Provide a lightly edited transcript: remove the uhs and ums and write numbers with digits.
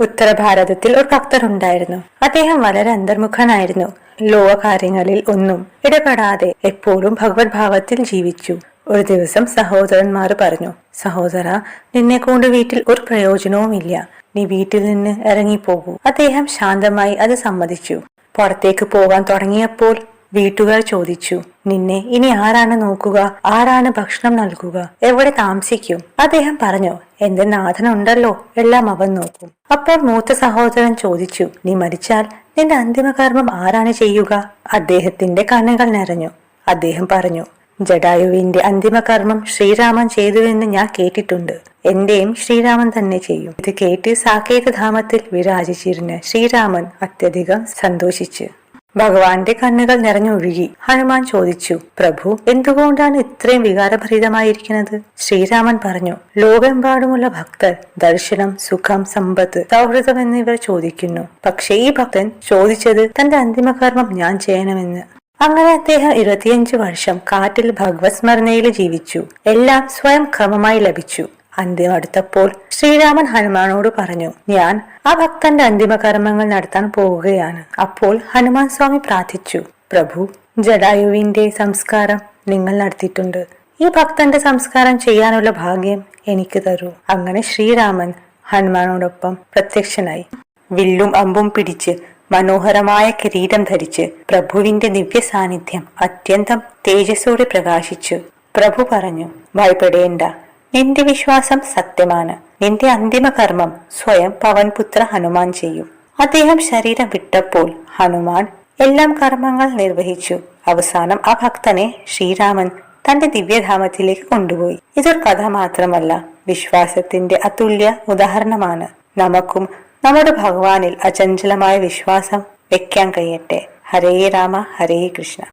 ഉത്തരഭാരതത്തിൽ ഒരു ഭക്തരുണ്ടായിരുന്നു. അദ്ദേഹം വളരെ അന്തർമുഖനായിരുന്നു. ലോകകാര്യങ്ങളിൽ ഒന്നും ഇടപെടാതെ എപ്പോഴും ഭഗവത് ഭാവത്തിൽ ജീവിച്ചു. ഒരു ദിവസം സഹോദരന്മാർ പറഞ്ഞു, സഹോദര, നിന്നെ കൊണ്ട് വീട്ടിൽ ഒരു പ്രയോജനവുമില്ല. നീ വീട്ടിൽ നിന്ന് ഇറങ്ങിപ്പോകൂ. അദ്ദേഹം ശാന്തമായി അത് സമ്മതിച്ചു. പുറത്തേക്ക് പോകാൻ തുടങ്ങിയപ്പോൾ വീട്ടുകാർ ചോദിച്ചു, നിന്നെ ഇനി ആരാണ് നോക്കുക? ആരാണ് ഭക്ഷണം നൽകുക? എവിടെ താമസിക്കും? അദ്ദേഹം പറഞ്ഞു, എന്റെ നാഥനുണ്ടല്ലോ, എല്ലാം അവൻ നോക്കും. അപ്പോൾ മൂത്ത സഹോദരൻ ചോദിച്ചു, നീ മരിച്ചാൽ നിന്റെ അന്തിമകർമ്മം ആരാണ് ചെയ്യുക? അദ്ദേഹത്തിന്റെ കണ്ണുകൾ നിറഞ്ഞു. അദ്ദേഹം പറഞ്ഞു, ജടായുവിന്റെ അന്തിമകർമ്മം ശ്രീരാമൻ ചെയ്തുവെന്ന് ഞാൻ കേട്ടിട്ടുണ്ട്. എന്റെയും ശ്രീരാമൻ തന്നെ ചെയ്യും. ഇത് കേട്ട് സാകേത ധാമത്തിൽ വിരാജിച്ചിരുന്ന ശ്രീരാമൻ അത്യധികം സന്തോഷിച്ചു. ഭഗവാന്റെ കണ്ണുകൾ നിറഞ്ഞൊഴുകി. ഹനുമാൻ ചോദിച്ചു, പ്രഭു, എന്തുകൊണ്ടാണ് ഇത്രയും വികാരഭരിതമായിരിക്കുന്നത്? ശ്രീരാമൻ പറഞ്ഞു, ലോകമെമ്പാടുമുള്ള ഭക്തർ ദർശനം, സുഖം, സമ്പത്ത്, സൗഹൃദം എന്നിവർ ചോദിക്കുന്നു. പക്ഷേ ഈ ഭക്തൻ ചോദിച്ചത് തന്റെ അന്തിമകർമ്മം ഞാൻ ചെയ്യണമെന്ന്. അങ്ങനെ അദ്ദേഹം 25 വർഷം കാട്ടിൽ ഭഗവത് സ്മരണയിൽ ജീവിച്ചു. എല്ലാം സ്വയം ക്രമമായി ലഭിച്ചു. അന്ത്യം അടുത്തപ്പോൾ ശ്രീരാമൻ ഹനുമാനോട് പറഞ്ഞു, ഞാൻ ആ ഭക്തന്റെ അന്തിമകർമ്മങ്ങൾ നടത്താൻ പോവുകയാണ്. അപ്പോൾ ഹനുമാൻ സ്വാമി പ്രാർത്ഥിച്ചു, പ്രഭു, ജടായുവിന്റെ സംസ്കാരം നിങ്ങൾ നടത്തിയിട്ടുണ്ട്. ഈ ഭക്തന്റെ സംസ്കാരം ചെയ്യാനുള്ള ഭാഗ്യം എനിക്ക് തരൂ. അങ്ങനെ ശ്രീരാമൻ ഹനുമാനോടൊപ്പം പ്രത്യക്ഷനായി. വില്ലും അമ്പും പിടിച്ച് മനോഹരമായ കിരീടം ധരിച്ച് പ്രഭുവിന്റെ ദിവ്യ സാന്നിധ്യം അത്യന്തം തേജസ്സോടെ പ്രകാശിച്ചു. പ്രഭു പറഞ്ഞു, ഭയപ്പെടേണ്ട, നിന്റെ വിശ്വാസം സത്യമാണ്. നിന്റെ അന്തിമകർമ്മം സ്വയം പവൻപുത്ര ഹനുമാൻ ചെയ്യും. അദ്ദേഹം ശരീരം വിട്ടപ്പോൾ ഹനുമാൻ എല്ലാം കർമ്മങ്ങൾ നിർവഹിച്ചു. അവസാനം ആ ഭക്തനെ ശ്രീരാമൻ തന്റെ ദിവ്യധാമത്തിലേക്ക് കൊണ്ടുപോയി. ഇതൊരു കഥ മാത്രമല്ല, വിശ്വാസത്തിന്റെ അതുല്യ ഉദാഹരണമാണ്. നമുക്കും നമ്മുടെ ഭഗവാനിൽ അചഞ്ചലമായ വിശ്വാസം വെക്കാൻ കഴിയട്ടെ. ഹരേ രാമ, ഹരേ കൃഷ്ണ.